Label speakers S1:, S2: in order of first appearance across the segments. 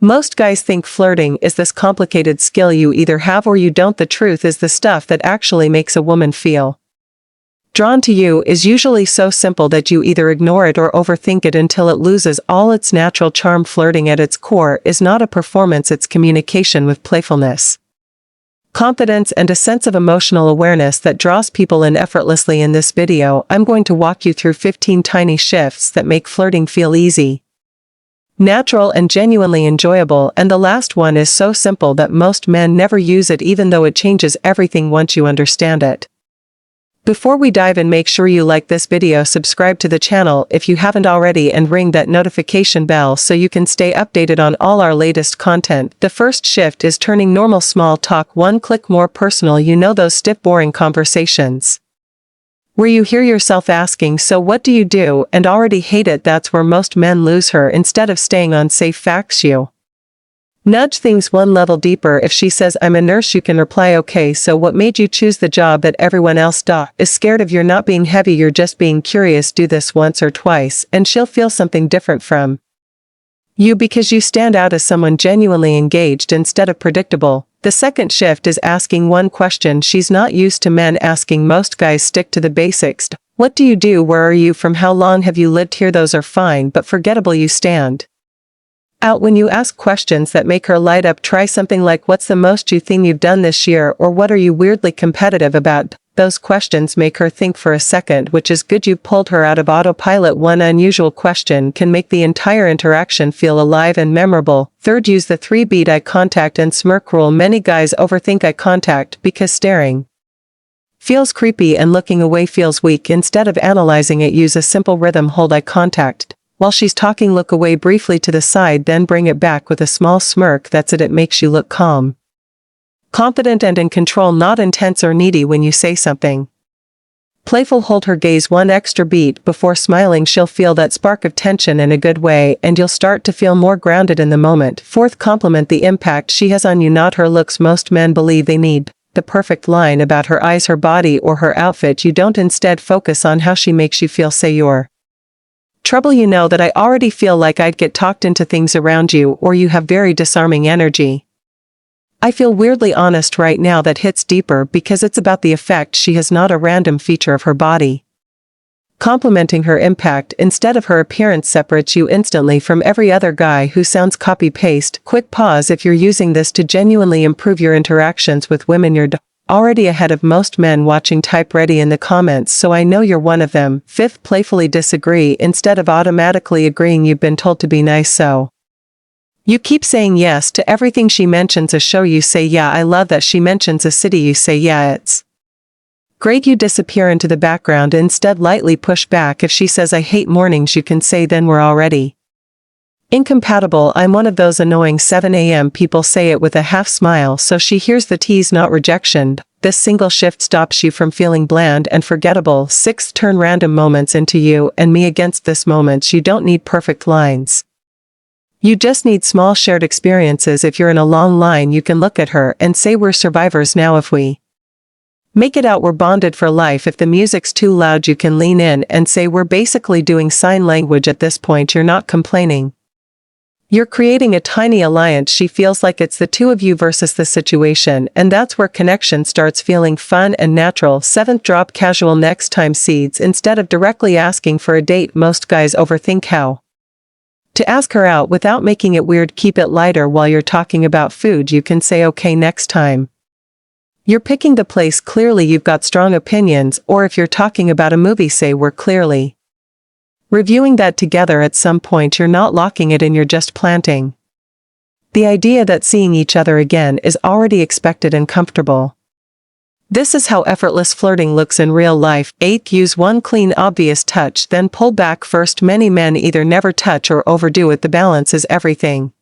S1: Most guys think flirting is this complicated skill you either have or you don't. The truth is the stuff that actually makes a woman feel drawn to you is usually so simple that you either ignore it or overthink it until it loses all its natural charm. Flirting at its core is not a performance, it's communication with playfulness, confidence, and a sense of emotional awareness that draws people in effortlessly. In this video, I'm going to walk you through 15 tiny shifts that make flirting feel easy, natural, and genuinely enjoyable, and the last one is so simple that most men never use it, even though it changes everything once you understand it. Before we dive in, make sure you like this video, subscribe to the channel if you haven't already, and ring that notification bell so you can stay updated on all our latest content. The first shift is turning normal small talk one click more personal. You know those stiff, boring conversations where you hear yourself asking, "So what do you do?" and already hate it? That's where most men lose her. Instead of staying on safe facts, you nudge things one level deeper. If she says, "I'm a nurse," you can reply, "Okay, so what made you choose the job that everyone else is scared of?" You're not being heavy, you're just being curious. Do this once or twice, and she'll feel something different from you because you stand out as someone genuinely engaged instead of predictable. The second shift is asking one question she's not used to men asking. Most guys stick to the basics. What do you do? Where are you from? How long have you lived here? Those are fine but forgettable. You stand out when you ask questions that make her light up. Try something like, "What's the most you thing you've done this year?" or "What are you weirdly competitive about?" Those questions make her think for a second, which is good. You've pulled her out of autopilot. One unusual question can make the entire interaction feel alive and memorable. Third, use the 3-beat eye contact and smirk rule. Many guys overthink eye contact because staring feels creepy and looking away feels weak. Instead of analyzing it, use a simple rhythm. Hold eye contact while she's talking, look away briefly to the side, then bring it back with a small smirk. That's it. It makes you look calm, confident, and in control, not intense or needy when you say something playful. Hold her gaze one extra beat before smiling. She'll feel that spark of tension in a good way, and you'll start to feel more grounded in the moment. Fourth, compliment the impact she has on you, not her looks. Most men believe they need the perfect line about her eyes, her body, or her outfit. You don't. Instead, focus on how she makes you feel. Say, "You're trouble. You know that I already feel like I'd get talked into things around you," or "You have very disarming energy. I feel weirdly honest right now." That hits deeper because it's about the effect she has, not a random feature of her body. Complimenting her impact instead of her appearance separates you instantly from every other guy who sounds copy-paste. Quick pause. If you're using this to genuinely improve your interactions with women, you're already ahead of most men watching. Type "ready" in the comments so I know you're one of them. Fifth, playfully disagree instead of automatically agreeing. You've been told to be nice, so you keep saying yes to everything she mentions. A show, you say, "Yeah, I love that." She mentions a city, you say, "Yeah, it's great." You disappear into the background. Instead, lightly push back. If she says, "I hate mornings," you can say, "Then we're already incompatible. I'm one of those annoying 7 a.m. people." Say it with a half smile so she hears the tease, not rejection. This single shift stops you from feeling bland and forgettable. Sixth, turn random moments into you and me against this moments. You don't need perfect lines. You just need small shared experiences. If you're in a long line, you can look at her and say, "We're survivors now." If we make it out, we're bonded for life. If the music's too loud, you can lean in and say, "We're basically doing sign language." At this point, you're not complaining. You're creating a tiny alliance. She feels like it's the two of you versus the situation, and that's where connection starts feeling fun and natural. Seventh, drop casual next time seeds instead of directly asking for a date. Most guys overthink how to ask her out without making it weird. Keep it lighter. While you're talking about food, you can say, "Okay, next time you're picking the place." Clearly you've got strong opinions. Or if you're talking about a movie, say, "We're clearly reviewing that together." At some point you're not locking it in, you're just planting the idea that seeing each other again is already expected and comfortable. This is how effortless flirting looks in real life. Eighth, use one clean, obvious touch, then pull back first. Many men either never touch or overdo it. The balance is everything.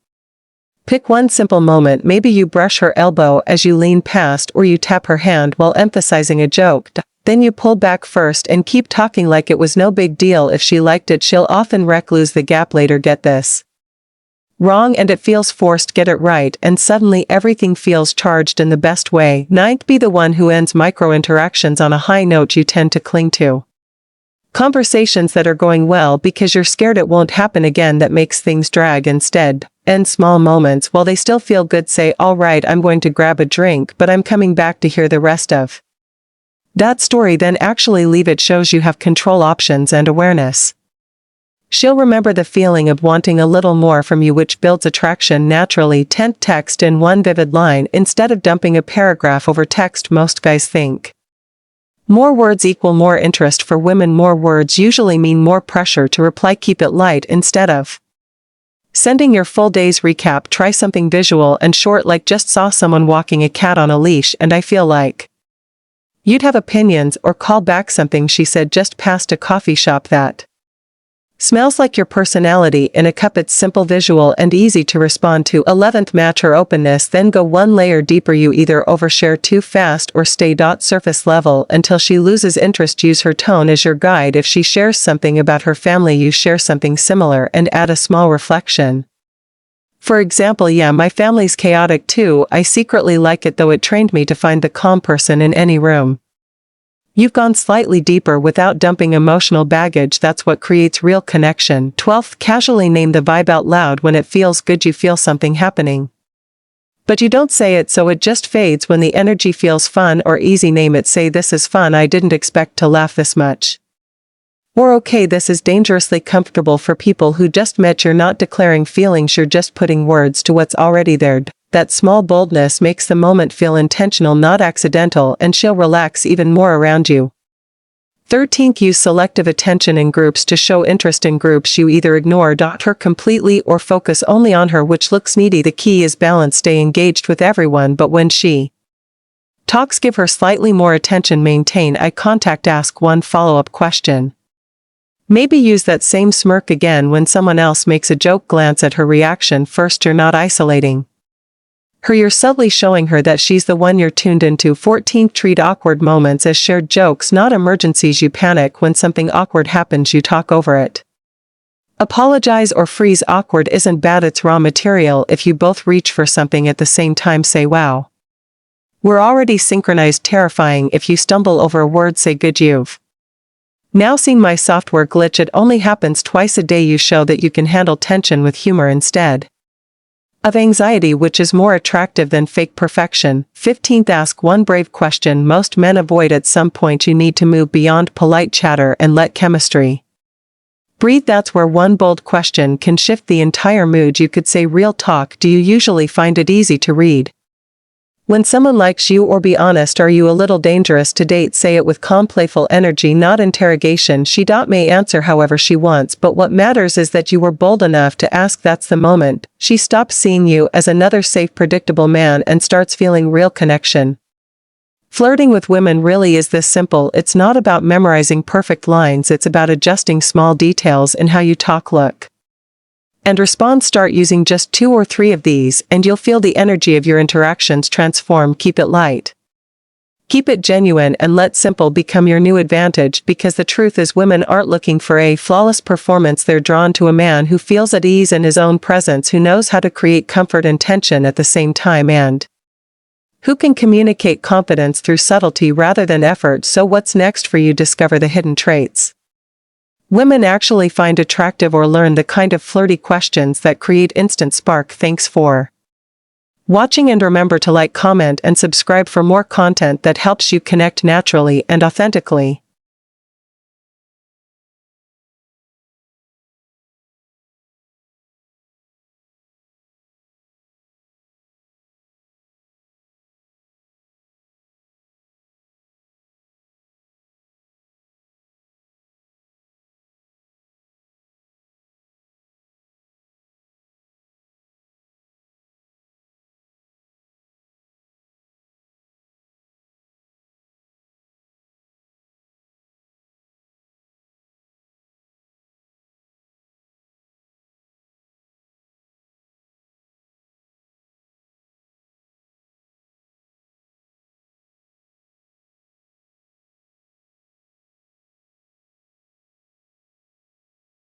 S1: Pick one simple moment. Maybe you brush her elbow as you lean past, or you tap her hand while emphasizing a joke. Then you pull back first and keep talking like it was no big deal. If she liked it, she'll often lose the gap later. Get this wrong and it feels forced. Get it right and suddenly everything feels charged in the best way. Ninth, be the one who ends micro interactions on a high note. You tend to cling to Conversations that are going well because you're scared it won't happen again that makes things drag instead. End small moments while they still feel good. Say, all right, I'm going to grab a drink, but I'm coming back to hear the rest of that story. Then actually leave. It shows you have control, options, and awareness. She'll remember the feeling of wanting a little more from you, which builds attraction naturally. 10. Text in one vivid line instead of dumping a paragraph over text. Most guys think more words equal more interest. For women, more words usually mean more pressure to reply. Keep it light instead of sending your full day's recap. Try something visual and short, like just saw someone walking a cat on a leash and I feel like you'd have opinions, or call back something she said just past a coffee shop that smells like your personality in a cup. It's simple, visual, and easy to respond to. 11th. Match her openness. Then go one layer deeper. You either overshare too fast or stay surface level until she loses interest. Use her tone as your guide. If she shares something about her family, you share something similar and add a small reflection. For example, yeah, my family's chaotic too. I secretly like it though. It trained me to find the calm person in any room. You've gone slightly deeper without dumping emotional baggage. That's what creates real connection. 12th. Casually name the vibe out loud. When it feels good, you feel something happening, but you don't say it, so it just fades. When the energy feels fun or easy, name it. Say, this is fun. I didn't expect to laugh this much. Or, okay, this is dangerously comfortable for people who just met. You're not declaring feelings, you're just putting words to what's already there. That small boldness makes the moment feel intentional, not accidental, and she'll relax even more around you. 13th. Use selective attention in groups. To show interest in groups, you either ignore her completely or focus only on her, which looks needy. The key is balance. Stay engaged with everyone, but when she talks, give her slightly more attention. Maintain eye contact. Ask one follow-up question. Maybe use that same smirk again when someone else makes a joke. Glance at her reaction first. You're not isolating her, you're subtly showing her that she's the one you're tuned into. 14th. Treat awkward moments as shared jokes, not emergencies. You panic when something awkward happens, you talk over it. Apologize or freeze. Awkward isn't bad, it's raw material. If you both reach for something at the same time, say, wow, we're already synchronized. Terrifying if you stumble over a word. Say, good, you've now seen my software glitch. It only happens twice a day. You show that you can handle tension with humor instead of anxiety, which is more attractive than fake perfection. 15th. Ask one brave question most men avoid. At some point you need to move beyond polite chatter and let chemistry breathe. That's where one bold question can shift the entire mood. You could say, real talk, do you usually find it easy to read when someone likes you? Or be honest, are you a little dangerous to date? Say it with calm, playful energy, not interrogation. She may answer however she wants, but what matters is that you were bold enough to ask. That's the moment she stops seeing you as another safe, predictable man and starts feeling real connection. Flirting with women really is this simple. It's not about memorizing perfect lines, it's about adjusting small details in how you talk, look, and respond. Start using just 2 or 3 of these, and you'll feel the energy of your interactions transform. Keep it light. Keep it genuine, and let simple become your new advantage, because the truth is, women aren't looking for a flawless performance. They're drawn to a man who feels at ease in his own presence, who knows how to create comfort and tension at the same time, and who can communicate confidence through subtlety rather than effort. So what's next for you? Discover the hidden traits women actually find attractive, or learn the kind of flirty questions that create instant spark. Thanks for watching, and remember to like, comment, and subscribe for more content that helps you connect naturally and authentically.